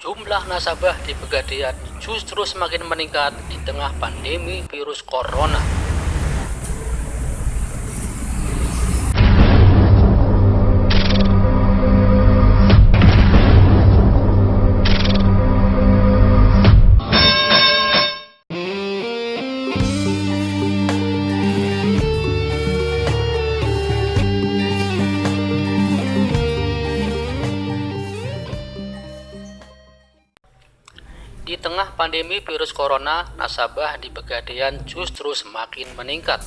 Jumlah nasabah di Pegadaian justru semakin meningkat di tengah pandemi virus corona. Di tengah pandemi virus corona, nasabah di Pegadaian justru semakin meningkat.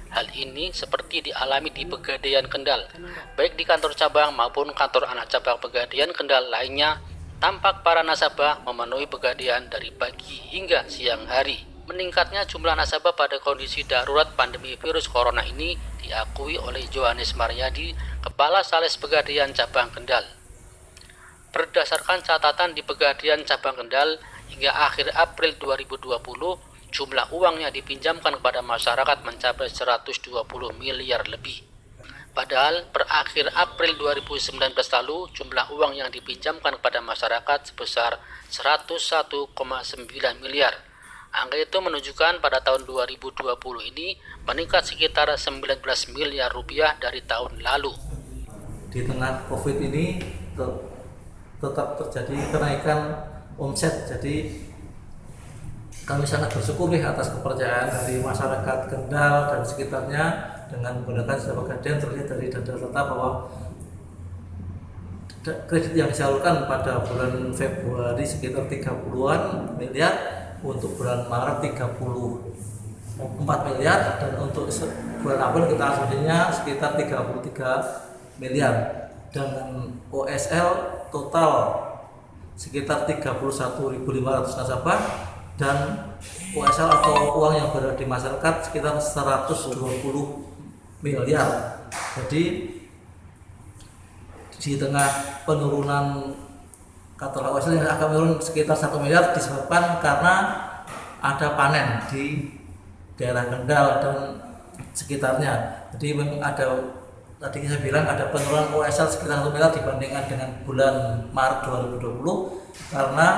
Hal ini seperti dialami di Pegadaian Kendal, baik di kantor cabang maupun kantor anak cabang Pegadaian Kendal lainnya. Tampak para nasabah memenuhi Pegadaian dari pagi hingga siang hari. Meningkatnya jumlah nasabah pada kondisi darurat pandemi virus corona ini diakui oleh Johannes Maryadi, Kepala Sales Pegadaian Cabang Kendal. Berdasarkan catatan di Pegadaian Cabang Kendal, hingga akhir April 2020, jumlah uang yang dipinjamkan kepada masyarakat mencapai 120 miliar lebih. Padahal per akhir April 2019 lalu, jumlah uang yang dipinjamkan kepada masyarakat sebesar 101,9 miliar. Angka itu menunjukkan pada tahun 2020 ini meningkat sekitar 19 miliar rupiah dari tahun lalu. Di tengah COVID ini tetap terjadi kenaikan omset, jadi kami sangat bersyukur atas kepercayaan dari masyarakat Kendal dan sekitarnya dengan menggunakan jasa Pegadaian. Terlihat dari data-data bahwa kredit yang disalurkan pada bulan Februari sekitar 30-an miliar, untuk bulan Maret 34 miliar, dan untuk bulan April kita asumsinya sekitar 33 miliar. Dengan OSL total sekitar 31.500 nasabah dan OSL atau uang yang berada di masyarakat sekitar 120 miliar. Jadi di tengah penurunan katakanlah OSL yang akan menurun sekitar 1 miliar disebabkan karena ada panen di daerah Kendal dan sekitarnya. Jadi memang ada, tadi saya bilang ada penurunan OSL sekitar 1 miliar dibandingkan dengan bulan Maret 2020 karena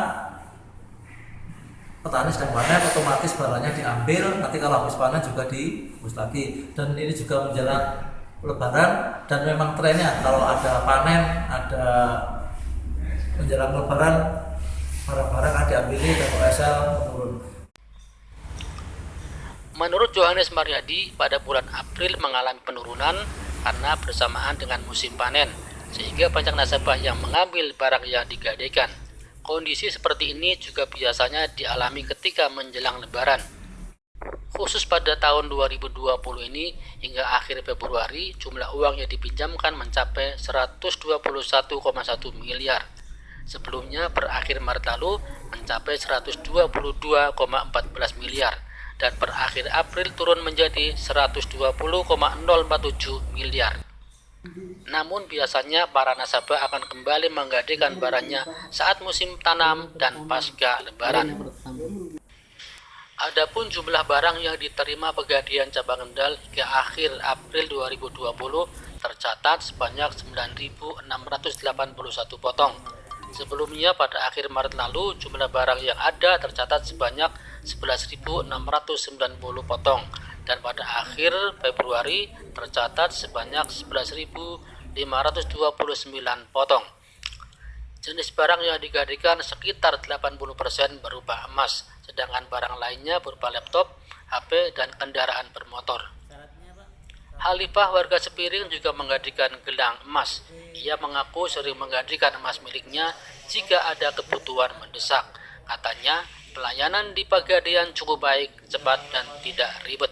petani sedang panen, otomatis barangnya diambil, nanti kalau habis panen juga dibungkus lagi. Dan ini juga menjelang Lebaran, dan memang trennya kalau ada panen, ada menjelang Lebaran, barang-barang akan diambil dan OSL menurun. Menurut Johannes Maryadi, pada bulan April mengalami penurunan karena bersamaan dengan musim panen, sehingga banyak nasabah yang mengambil barang yang digadaikan. Kondisi seperti ini juga biasanya dialami ketika menjelang Lebaran. Khusus pada tahun 2020 ini, hingga akhir Februari, jumlah uang yang dipinjamkan mencapai 121,1 miliar. Sebelumnya, per akhir Maret lalu, mencapai 122,14 miliar. Dan per akhir April turun menjadi 120,047 miliar. Namun biasanya para nasabah akan kembali menggadaikan barangnya saat musim tanam dan pasca Lebaran. Adapun jumlah barang yang diterima Pegadaian Cabang Kendal hingga akhir April 2020 tercatat sebanyak 9.681 potong. Sebelumnya pada akhir Maret lalu jumlah barang yang ada tercatat sebanyak 11.690 potong, dan pada akhir Februari tercatat sebanyak 11.529 potong. Jenis barang yang digadaikan sekitar 80% berupa emas, sedangkan barang lainnya berupa laptop, HP, dan kendaraan bermotor. Halifah warga Sepiring juga menggadaikan gelang emas. Ia mengaku sering menggadaikan emas miliknya jika ada kebutuhan mendesak. Katanya, pelayanan di Pegadaian cukup baik, cepat, dan tidak ribet.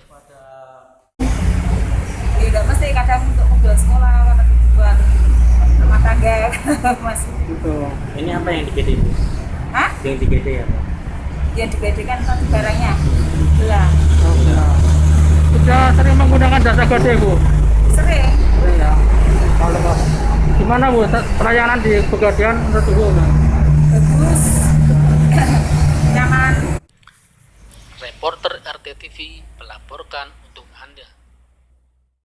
Tidak mesti, kadang untuk kebutuhan sekolah atau kebutuhan rumah tangga, Mas. Itu. Ini apa yang digadai? Hah? Yang digadai apa? Yang digadaikan tadi barangnya. Gelang. Oh, benar. Sudah sering menggunakan jasa gadai, Bu? Sering. Sering ya. Kalau gimana, Bu, pelayanan di Pegadaian menurut Bu? Bagus. Nyaman. Reporter RTTV melaporkan